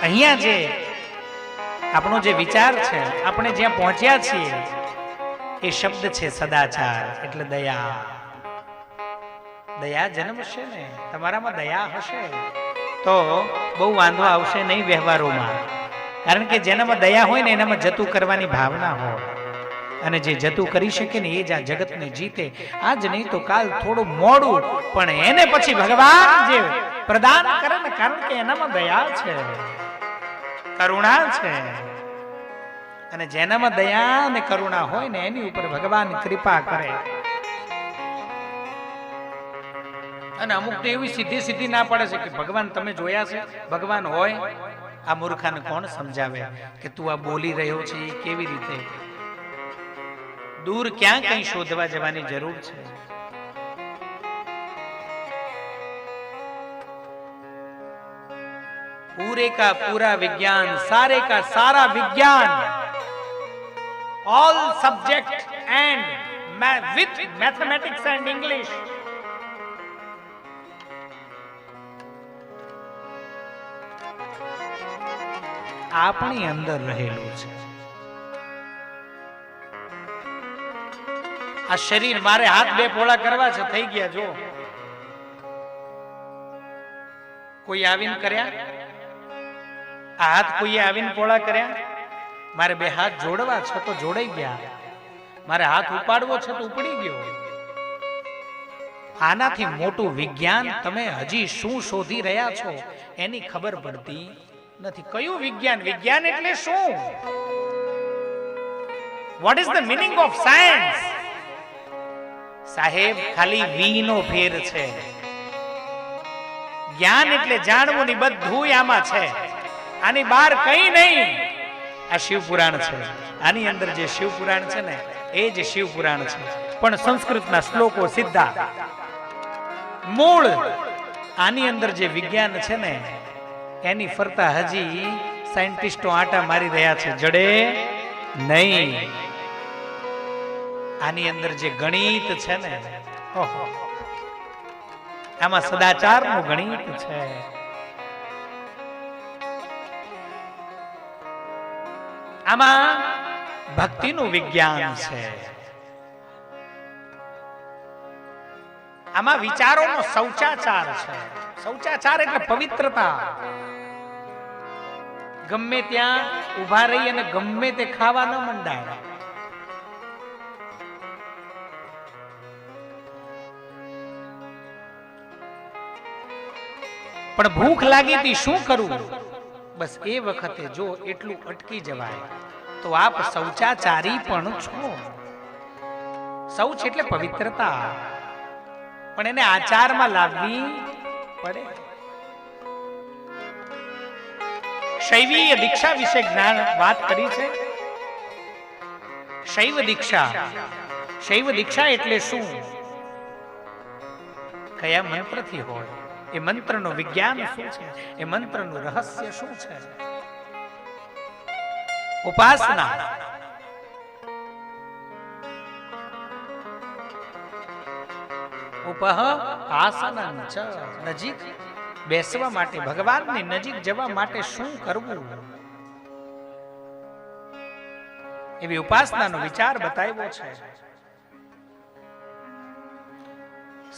અહીંયા જે આપણો જે વિચાર છે, આપણે જ્યાં પહોંચ્યા છીએ એ શબ્દ છે સદાચાર, એટલે દયા. દયા જન્મશે ને, તમારામાં દયા હશે તો બહુ વાંધો આવશે નહીં વ્યવહારોમાં. કારણ કે જેનામાં દયા હોય ને એનામાં જતું કરવાની ભાવના હોય, અને જે જતું કરી શકે ને એ જ આ જગતને જીતે. આજ નહીં તો કાલ, થોડું મોડું પણ એને પછી ભગવાન જે પ્રદાન કરે ને, કારણ કે એનામાં દયા છે, કરુણા છે. અને જેનામાં દયા અને કરુણા હોય ને એની ઉપર ભગવાન કૃપા કરે. અને અમુક તો એવી સીધી સીધી ના પડે છે કે ભગવાન તમે જોયા છે, ભગવાન હોય. આ મૂર્ખાને કોણ સમજાવે કે તું આ બોલી રહ્યો છે એ કેવી રીતે? दूर क्या कहीं शोधवा जवानी जरूर है. पूरे का पूरा विज्ञान, सारे का सारा विज्ञान, all subject and with mathematics and English, आपनी अंदर रहेलू है. આ શરીર મારે હાથ બે પોળા કરવા છે, થઈ ગયા. જો કોઈ આવીને કર્યા, આ હાથ કોઈએ આવીને પોળા કર્યા. મારે બે હાથ જોડવા છે તો જોડાઈ ગયા, મારે હાથ ઉપાડવો છે તો ઉપડી ગયો. આનાથી મોટું વિજ્ઞાન તમે હજી શું શોધી રહ્યા છો એની ખબર પડતી નથી. કયું વિજ્ઞાન? વિજ્ઞાન એટલે શું? What is the meaning of science? સાહેબ, ખાલી વી નો ફેર છે. જ્ઞાન એટલે જાણવું ની બધું આમાં છે, આની બહાર કઈ નહીં. આ શિવ પુરાણ છે, આની અંદર જે શિવ પુરાણ છે ને એ જ શિવ પુરાણ છે. પણ સંસ્કૃતના શ્લોકો સીધા મૂળ. આની અંદર જે વિજ્ઞાન છે ને એની ફરતા હજી સાયન્ટિસ્ટો આટા મારી રહ્યા છે, જડે નહીં. આની અંદર જે ગણિત છે ને, ઓહો, આમાં સદાચાર નું ગણિત છે. આમાં ભક્તિનું વિજ્ઞાન છે. આમાં વિચારોનો શૌચાચાર છે. શૌચાચાર એટલે પવિત્રતા. ગમે ત્યાં ઉભા રહી અને ગમે તે ખાવા ન મંડાય. પણ ભૂખ લાગી હતી, શું કરવું? બસ એ વખતે જો એટલું અટકી જવાય તો આપ શૌચાચારી પણ છો. શૌચ એટલે પવિત્રતા, પણ એને આચારમાં લાવવી પડે. શૈવીય દીક્ષા વિશે જ્ઞાન વાત કરી છે. શૈવ દીક્ષા, શૈવ દીક્ષા એટલે શું? કયા મંત્રથી હોય? એ મંત્રનું વિજ્ઞાન શું છે? એ મંત્રનું રહસ્ય શું છે? ઉપાસના. ઉપહ આસનં ચ, નજીક બેસવા માટે, ભગવાનની નજીક જવા માટે શું કરવું? એવી ઉપાસનાનો વિચાર બતાવ્યો છે.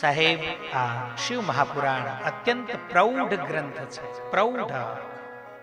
સાહેબ, આ શિવ મહાપુરાણ અત્યંત પ્રૌઢ ગ્રંથ છે. પ્રૌઢ